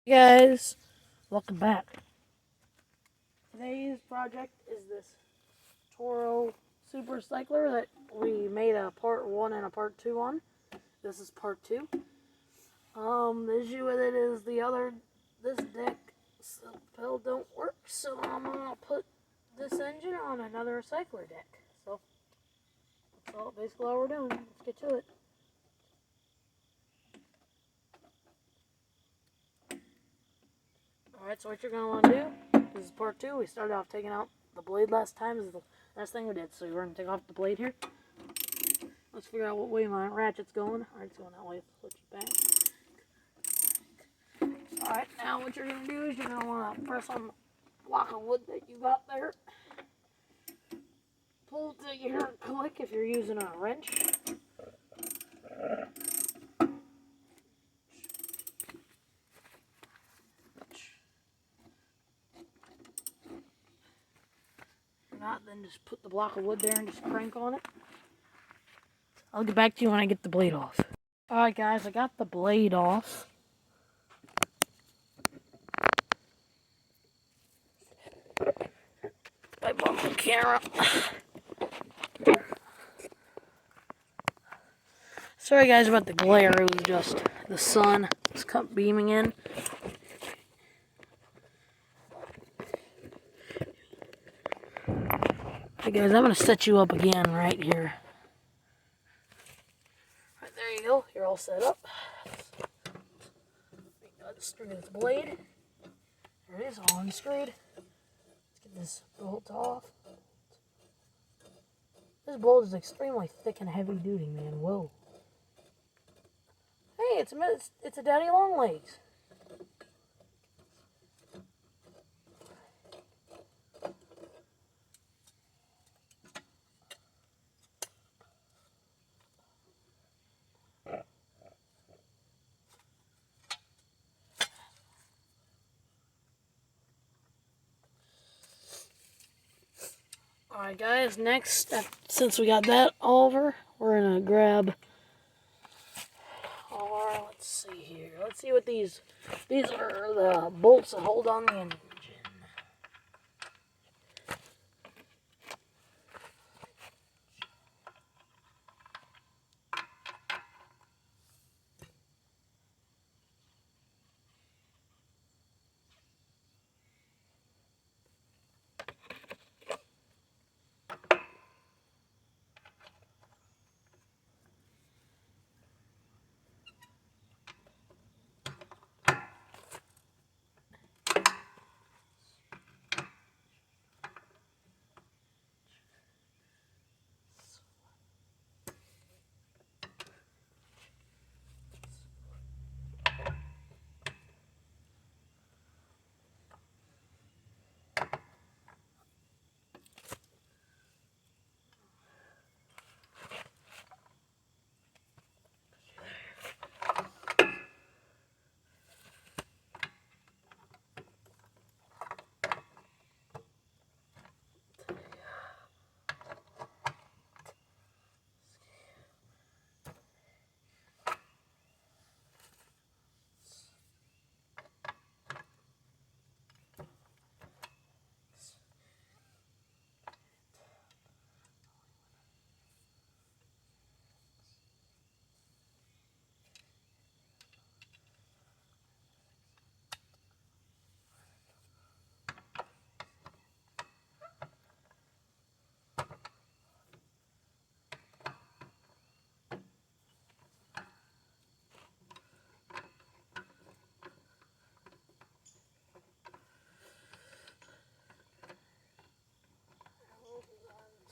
Hey guys, welcome back. Today's project is this Toro super cycler that we made a part 1 and a part 2 on. This is part 2. The issue with it is this deck pedal don't work, so I'm gonna put this engine on another cycler deck. So that's basically all we're doing. Let's get to it. Alright, so what you're going to want to do, this is part 2. We started off taking out the blade last time. This is the last thing we did. So we're going to take off the blade here. Let's figure out what way my ratchet's going. Alright, it's going that way. Switch it back. Alright, now what you're going to do is you're going to want to press on the block of wood that you got there. Pull till you hear it click if you're using a wrench. Not, then just put the block of wood there and just crank on it. I'll get back to you when I get the blade off. Alright guys, I got the blade off. I bumped the camera. Sorry guys about the glare, it was just the sun was beaming in. Hey guys, I'm going to set you up again right here. Right, there you go. You're all set up. Unscrew this blade. There it is, all unscrewed. Let's get this bolt off. This bolt is extremely thick and heavy duty, man. Whoa. Hey, it's a daddy long legs. Alright guys, next, since we got that over, we're going to grab let's see here. Let's see what these are the bolts that hold on the engine.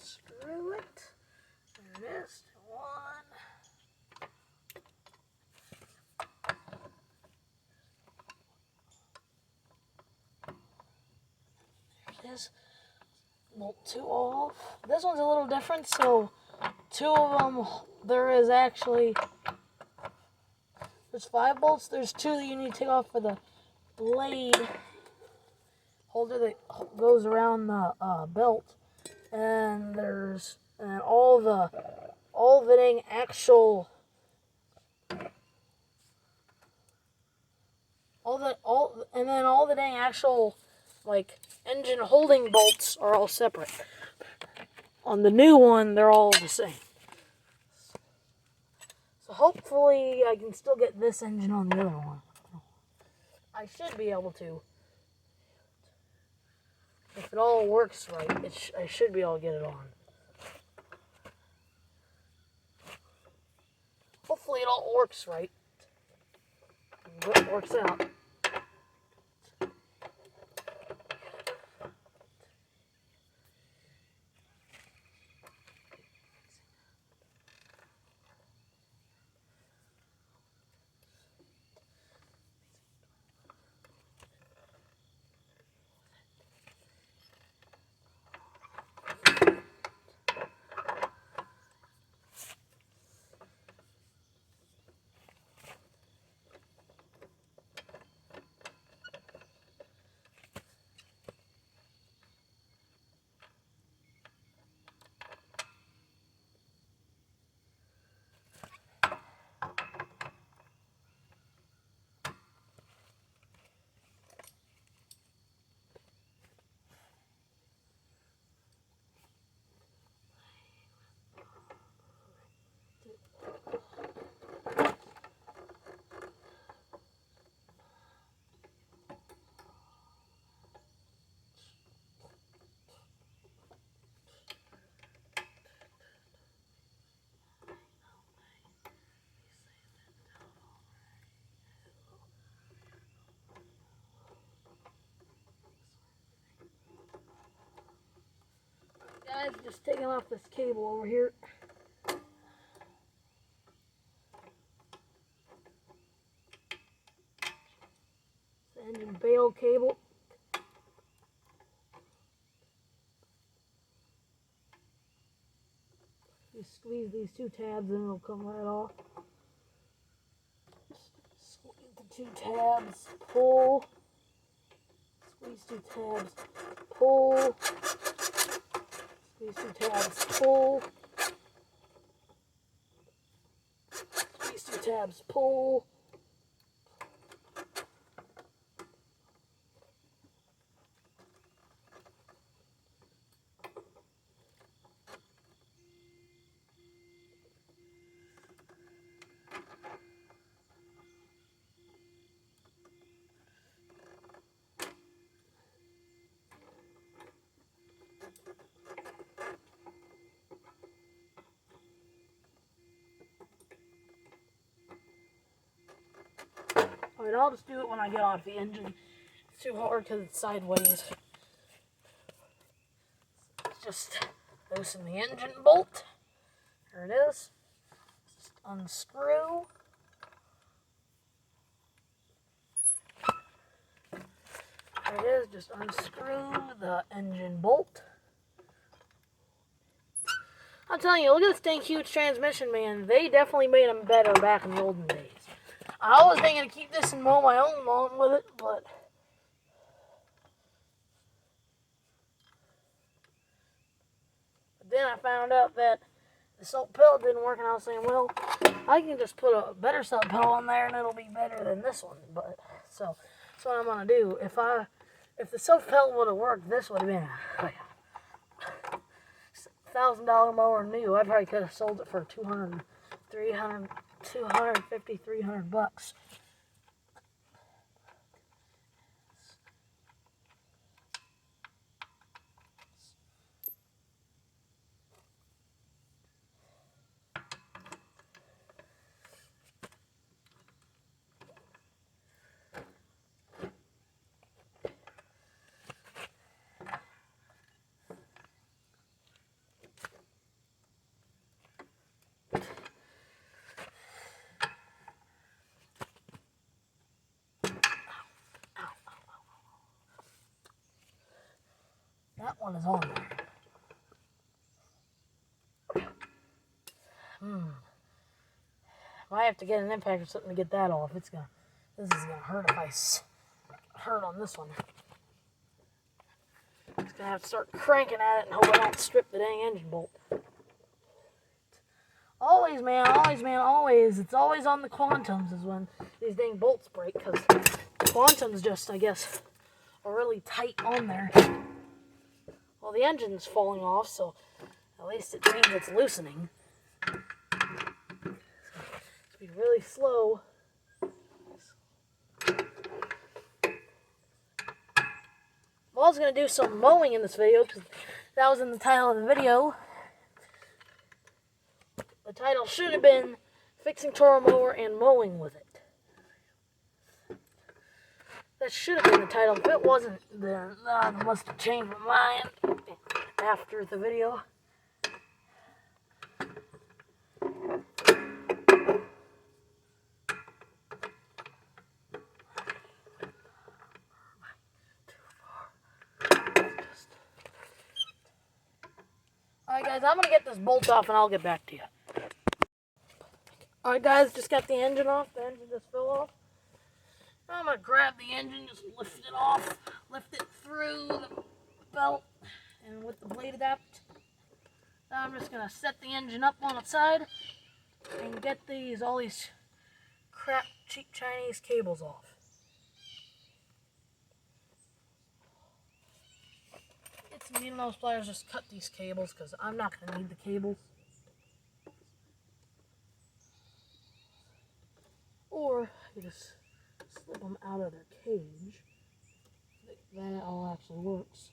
Screw it. There it is. One. There it is. Bolt 2 off. This one's a little different, so 2 of them, there's 5 bolts. There's 2 that you need to take off for the blade holder that goes around the belt. And all of it ain't actual, actual, like, engine holding bolts are all separate. On the new one, they're all the same. So hopefully I can still get this engine on the other one. I should be able to. If it all works right, I should be able to get it on. Hopefully it all works right. It works out. Guys, just taking off this cable over here. The engine bail cable. You squeeze these two tabs and it'll come right off. Squeeze the two tabs, pull. Squeeze two tabs, pull. Squeeze two tabs, pull. Squeeze two tabs, pull. Alright, I'll just do it when I get off the engine. It's too hard because it's sideways. Let's just loosen the engine bolt. There it is. Just unscrew. There it is. Just unscrew the engine bolt. I'm telling you, look at this dang huge transmission, man. They definitely made them better back in the olden days. I was thinking to keep this and mow my own lawn with it, but then I found out that the salt pellet didn't work, and I was saying, well, I can just put a better salt pellet on there, and it'll be better than this one. But so that's what I'm gonna do. If the salt pellet would have worked, this would have been like $1,000 mower new. I probably could have sold it for $250, $300. That one is on there. Might have to get an impact or something to get that off. This is gonna hurt if I hurt on this one. Just gonna have to start cranking at it and hope I don't strip the dang engine bolt. Always, man, always. It's always on the quantums is when these dang bolts break, because quantums just, I guess, are really tight on there. Well, the engine's falling off, so at least it means it's loosening. It's be really slow. Well, I was going to do some mowing in this video because that was in the title of the video. The title should have been Fixing Toro Mower and Mowing with It. That should have been the title. If it wasn't, then I must have changed my mind after the video. Alright guys, I'm going to get this bolt off and I'll get back to you. Alright guys, just got the engine off. The engine just fell off. I'm going to grab the engine, just lift it off, lift it through the belt, and with the blade adapt. Now I'm just going to set the engine up on its side and get all these crap cheap Chinese cables off. Get some needle nose pliers, just cut these cables because I'm not going to need the cables. Or you just slip them out of their cage. That all actually works.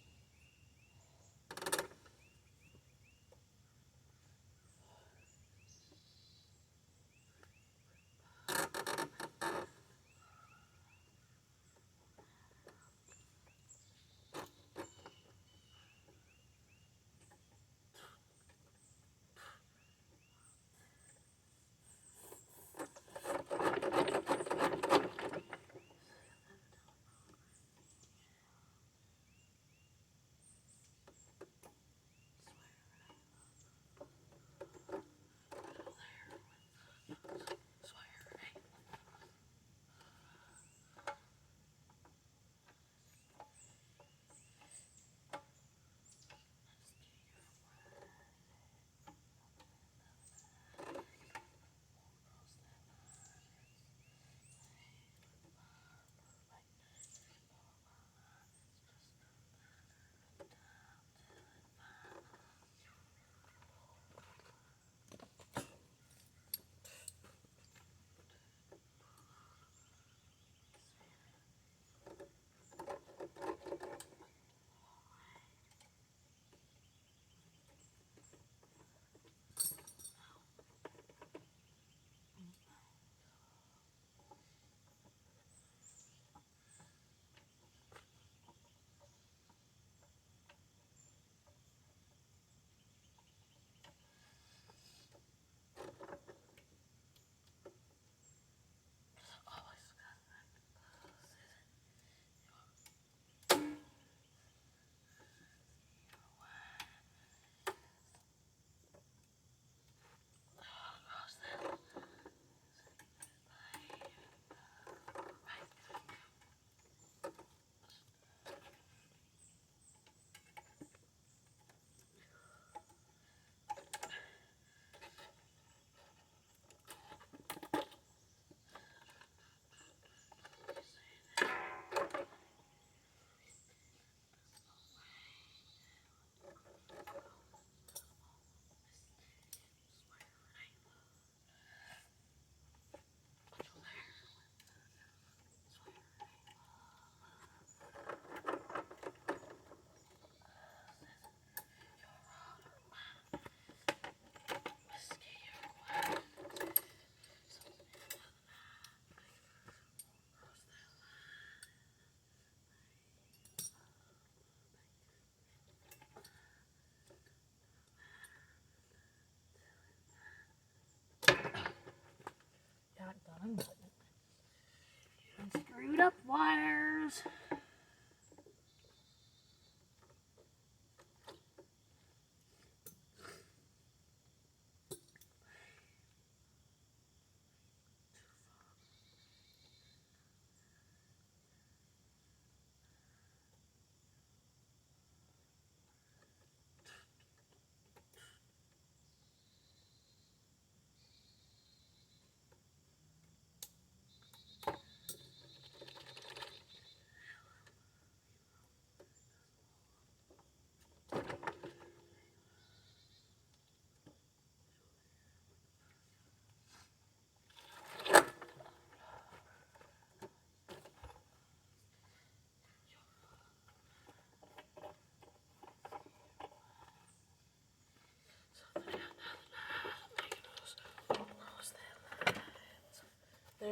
Unscrewed up wires.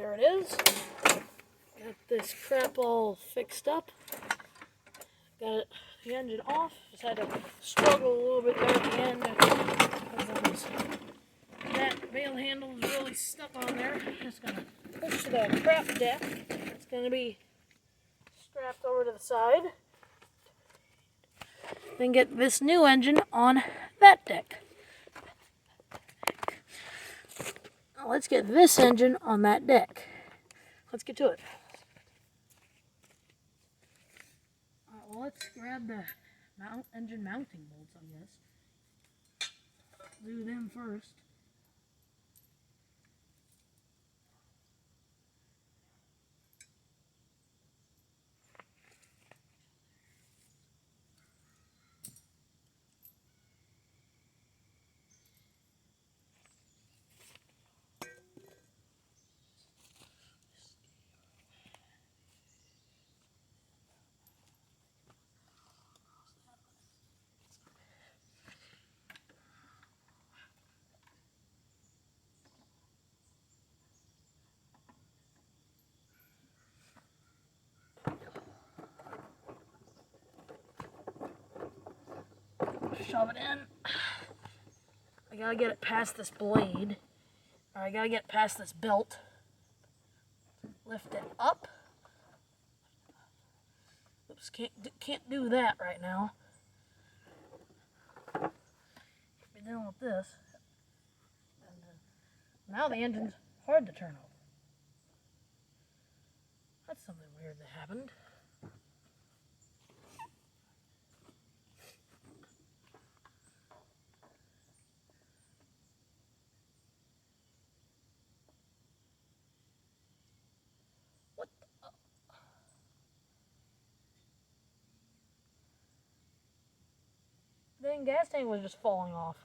there it is. Got this crap all fixed up. Got the engine off. Just had to struggle a little bit there at the end because that bail handle is really stuck on there. Just gonna push to the crap deck. It's gonna be strapped over to the side. Then get this new engine on that deck. Now let's get this engine on that deck. Let's get to it. Alright, well, let's grab the engine mounting bolts, I guess. Do them first. Shove it in. I gotta get it past this blade. Or I gotta get past this belt. Lift it up. Oops, can't do that right now. Be dealing with this. And now the engine's hard to turn over. That's something weird that happened. Dang, gas tank was just falling off.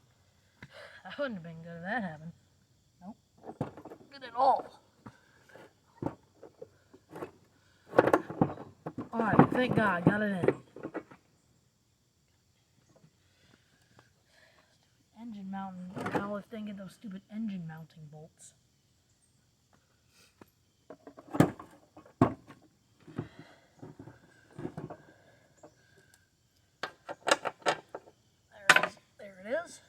That wouldn't have been good if that happened. Nope. Good at all. Alright, thank God, got it in. Engine mounting. Now let's then get those stupid engine mounting bolts. There it is.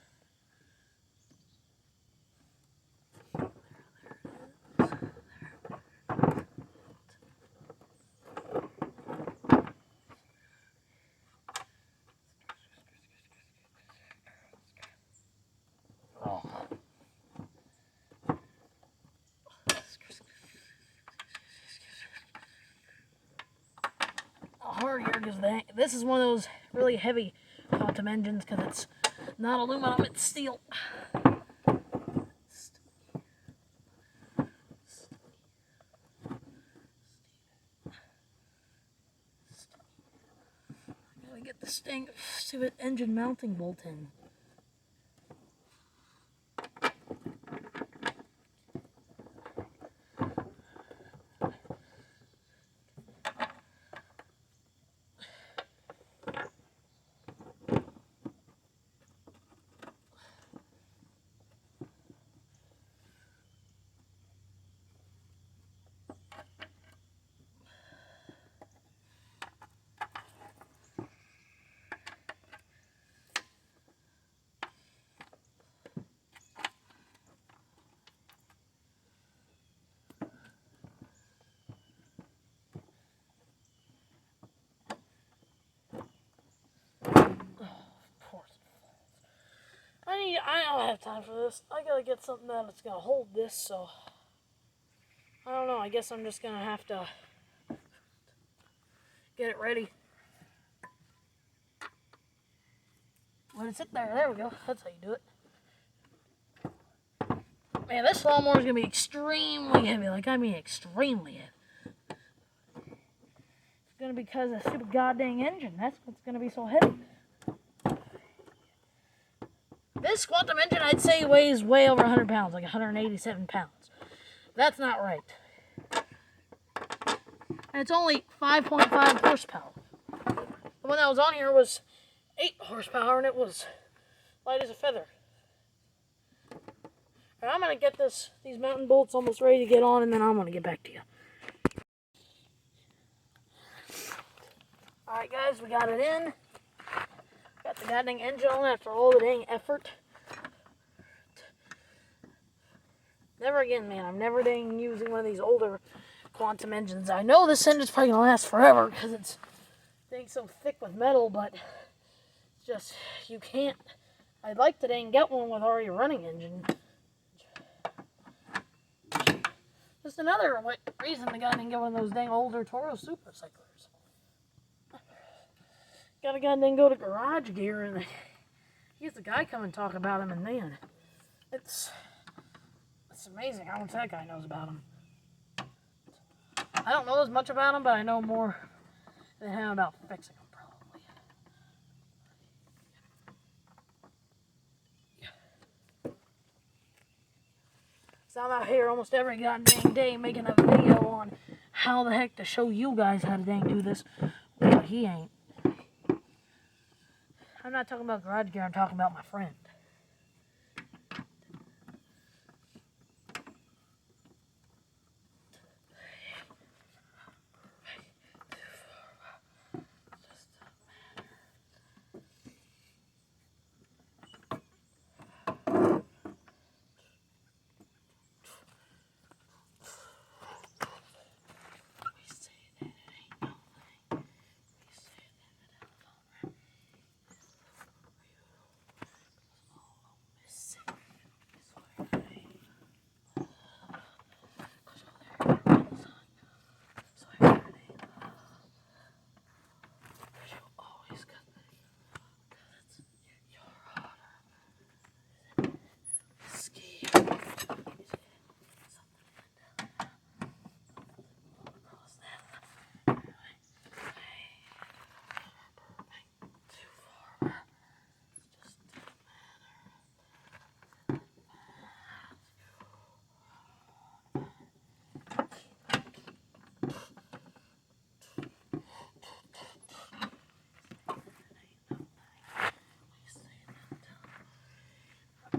Harder because this is one of those really heavy quantum engines because it's not aluminum, it's steel. I gotta get the stupid engine mounting bolt in. I don't have time for this. I gotta get something that's gonna hold this, so I don't know. I guess I'm just gonna have to get it ready. Let it sit there. There we go. That's how you do it. Man, this lawnmower is gonna be extremely heavy. Like, I mean, extremely heavy. It's gonna be because of the stupid goddamn engine. That's what's gonna be so heavy. This quantum engine, I'd say, weighs way over 100 pounds, like 187 pounds. That's not right. And it's only 5.5 horsepower. The one that was on here was 8 horsepower, and it was light as a feather. I'm going to get these mountain bolts almost ready to get on, and then I'm going to get back to you. Alright guys, we got it in. Got the goddamn engine on after all the dang effort. Never again, man. I'm never dang using one of these older quantum engines. I know this engine's probably going to last forever because it's dang so thick with metal, but it's just, you can't. I'd like to dang get one with already running engine. Just another reason to goddamn get one of those dang older Toro super cyclers. Gotta goddamn go to Garage Gear and he's the guy come and talk about him, and man, it's amazing how much that guy knows about him. I don't know as much about him, but I know more than him about fixing them, probably. So I'm out here almost every goddamn day making a video on how the heck to show you guys how to dang do this. But he ain't. I'm not talking about Garage Gear, I'm talking about my friend.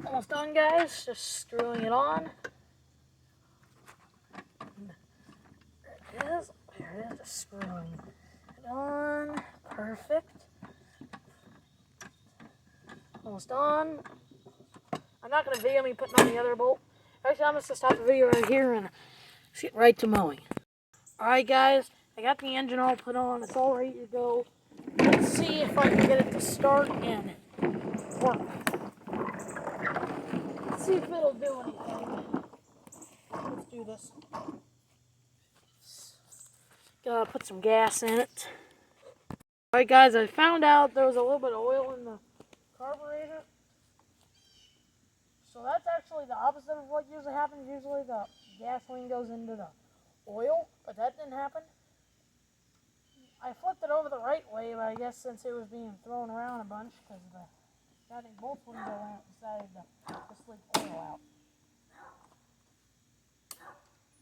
Almost done, guys. Just screwing it on. There it is. There it is. Just screwing it on. Perfect. Almost done. I'm not going to video me putting on the other bolt. Actually, I'm just going to stop the video right here and get right to mowing. Alright, guys. I got the engine all put on. It's all ready to go. Let's see if I can get it to start and work. Let's see if it'll do anything. Let's do this. Gotta put some gas in it. Alright guys, I found out there was a little bit of oil in the carburetor. So that's actually the opposite of what usually happens. Usually the gasoline goes into the oil, but that didn't happen. I flipped it over the right way, but I guess since it was being thrown around a bunch, because the goddamn bolts wouldn't go out, decided to just leak oil out.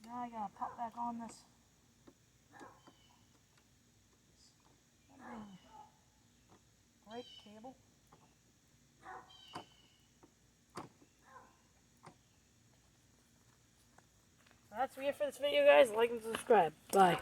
Now I gotta pop back on this brake cable. That's it for this video, guys. Like and subscribe. Bye.